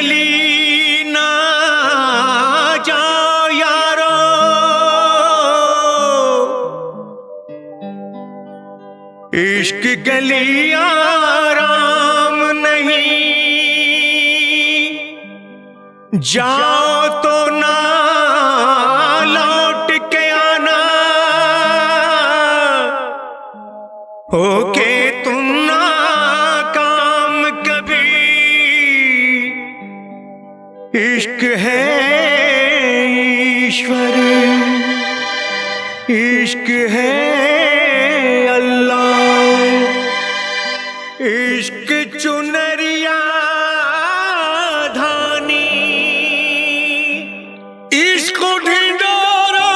गली ना जाओ यारो, इश्क गली आराम नहीं, जाओ तो ना लौट के आना, होके तुम ना काम कभी, इश्क है ईश्वर, इश्क है अल्लाह, इश्क चुनरिया धानी, इश्क ढिंढोरा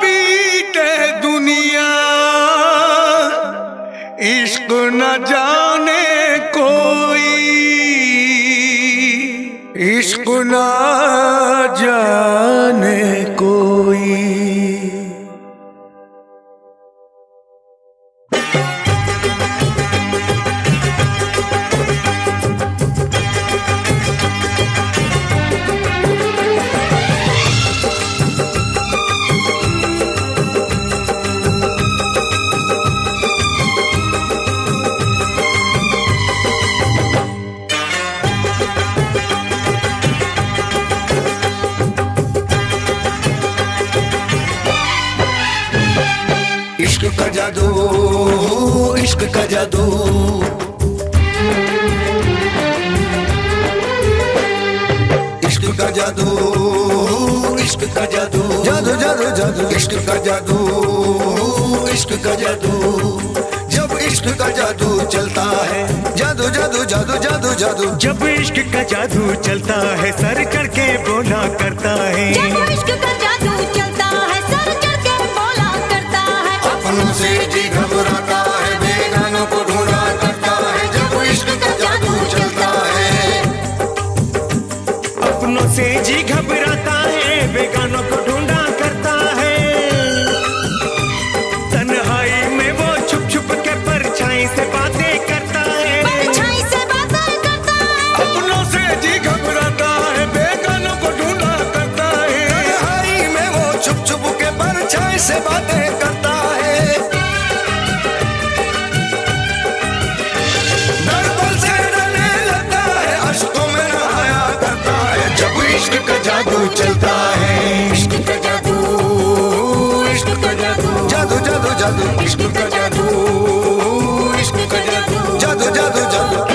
पीटे दुनिया, इश्क न जाने कोई, इश्क न जाने कोई। इश्क का जादू, इश्क का जादू, इश्क का जादू, इश्क का जादू, जादू जादू जादू, इश्क का जादू, इश्क का जादू, जब इश्क का जादू चलता है, जादू जादू जादू जादू जादू, जब इश्क का जादू चलता है सर चढ़ के बोला करता है, जब इश्क का जादू चलता है सर चढ़ के बोला करता है, अपनों से जी घबराता है, बेगानों को ढूंढा करता है, जब इश्क का जादू चलता है, अपनों से जी घबराता है, बेगानों को ढूंढा करता है, तन्हाई में वो छुप छुप के परछाई से बातें करता है, परछाई से बातें करता है, अपनों से जी घबराता है, बेगानों को ढूंढा करता है, तन्हाई में वो छुप छुप के परछाई से बातें करता है, दर्पण से डरने लगता है, अश्कों में नहाया करता है, जब इश्क का जादू चलता है, इश्क का जादू, इश्क का जादू, जादू जादू जादू, इश्क का जादू, इश्क का जादू, जादू जादू जादू।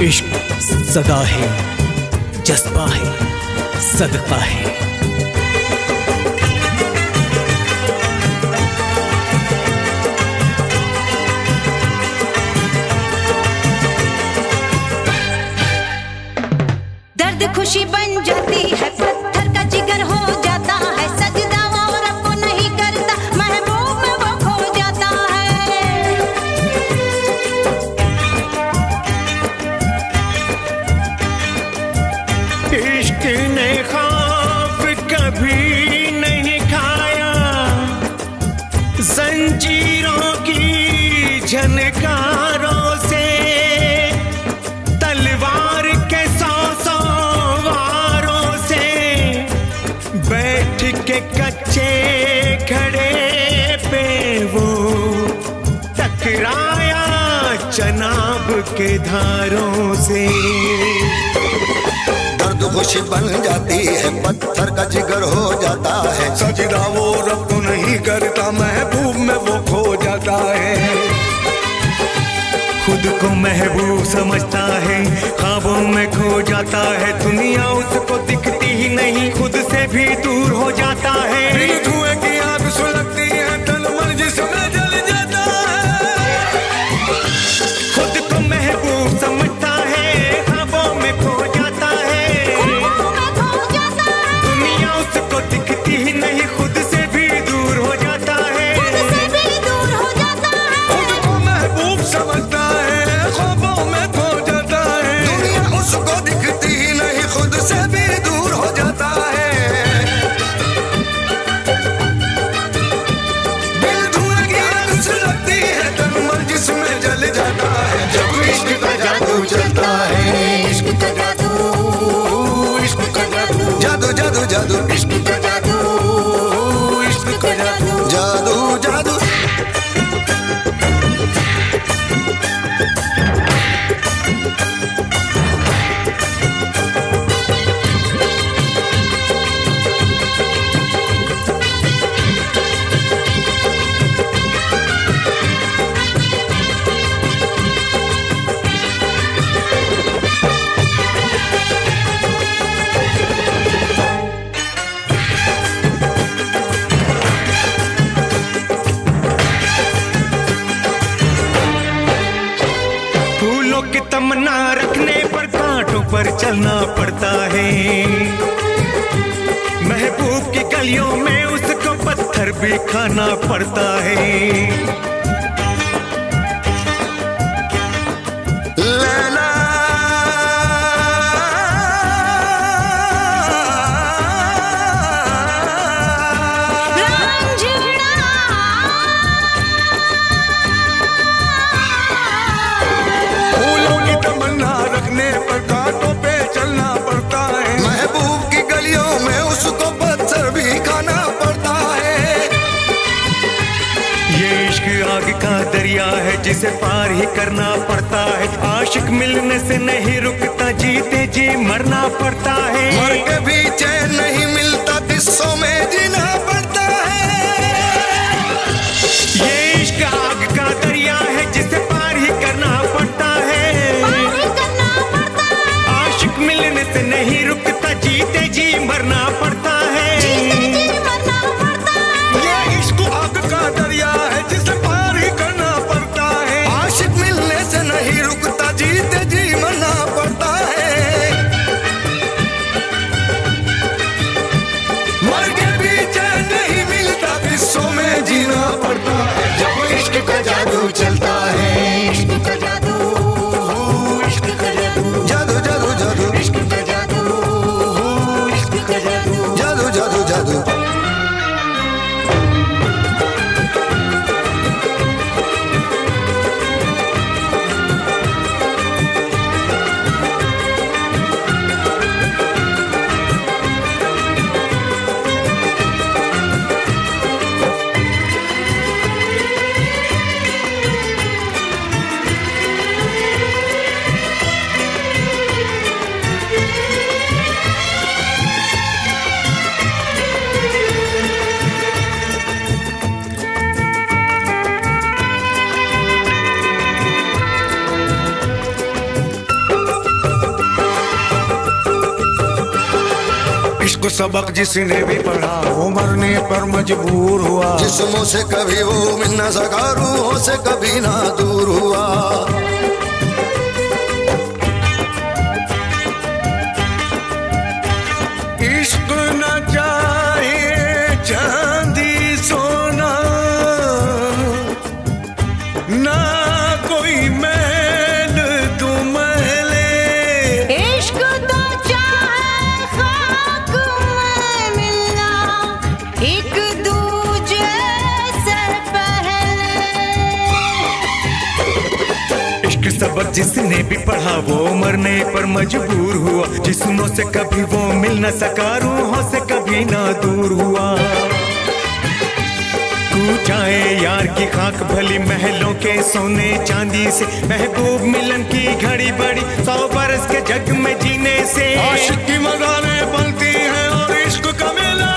इश्क सदा है, जज्बा है, सदका है, दर्द खुशी बन जाती है, पत्थर का जिगर हो जाता है, सजदा वो रब को नहीं करता, महबूब में वो खो जाता है, इश्क ने ख्वाब कभी नहीं खाया, जंजीरों की झनकारों से, तलवार के सौ वारों से, बैठ के कच्चे खड़े पे वो टकराया चनाब के धारों से, दर्द खुशी बन जाती है, पत्थर का जिगर हो जाता है, सजदा वो रब को नहीं करता, महबूब में वो खो जाता है, खुद को महबूब समझता है, ख्वाबों में खो जाता है, दुनिया उसको दिखती ही नहीं, खुद से भी दूर हो जाता है, बिन धुएं की आग सुलगती है, तन मन जिसमें जल जाता है, खुद को महबूब समझता है, ख्वाबों में खो जाता है, ख्वाबों में खो जाता है, दुनिया उसको दिखती ही नहीं, खुद से भी दूर हो जाता है, खुद से भी दूर हो जाता है, खुद को महबूब समझता है, तमन्ना रखने पर कांटों पर चलना पड़ता है। महबूब की गलियों में उसको पत्थर भी खाना पड़ता है। दरिया है जिसे पार ही करना पड़ता है। आशिक मिलने से नहीं रुकता, जीते जी मरना पड़ता है। मर के भी चैन नहीं मिलता, किस्सों में जीना पड़ता है। ये इश्क आग का दरिया है जिसे पार ही करना पड़ता है। आशिक मिलने से नहीं रुकता, जीते जी मरना पड़ता है। ये इश्क आग का दरिया है जिसे नहीं रुकता, जीते जी मरना पड़ता है। मर के भी चैन नहीं मिलता, किस्सों में जीना पड़ता है। जब इश्क का जादू चलता है, इश्क का जादू, इश्क का जादू, जादू जादू जादू, इश्क का जादू, इश्क का जादू, जादू जादू जादू। इश्क सबक जिसने भी पढ़ा वो मरने पर मजबूर हुआ। जिस्मों से कभी वो मिल न सका, रूहों से कभी ना दूर हुआ। इश्क न चाहे चांदी सोना, ना कोई महल तू महले। इश्क तो चाहे खाक में मिलना, एक दूजे से पहले। इश्क सबक जिसने भी पढ़ा वो मरने पर मजबूर हुआ। जिस्मों से कभी वो मिल न सका, रूहों से कभी ना दूर हुआ। जाए यार की खाक भली महलों के सोने चांदी से, महबूब मिलन की घड़ी बड़ी 100 बरस के जग में जीने से। आशिक की मज़ारें बनती हैं और इश्क का मेला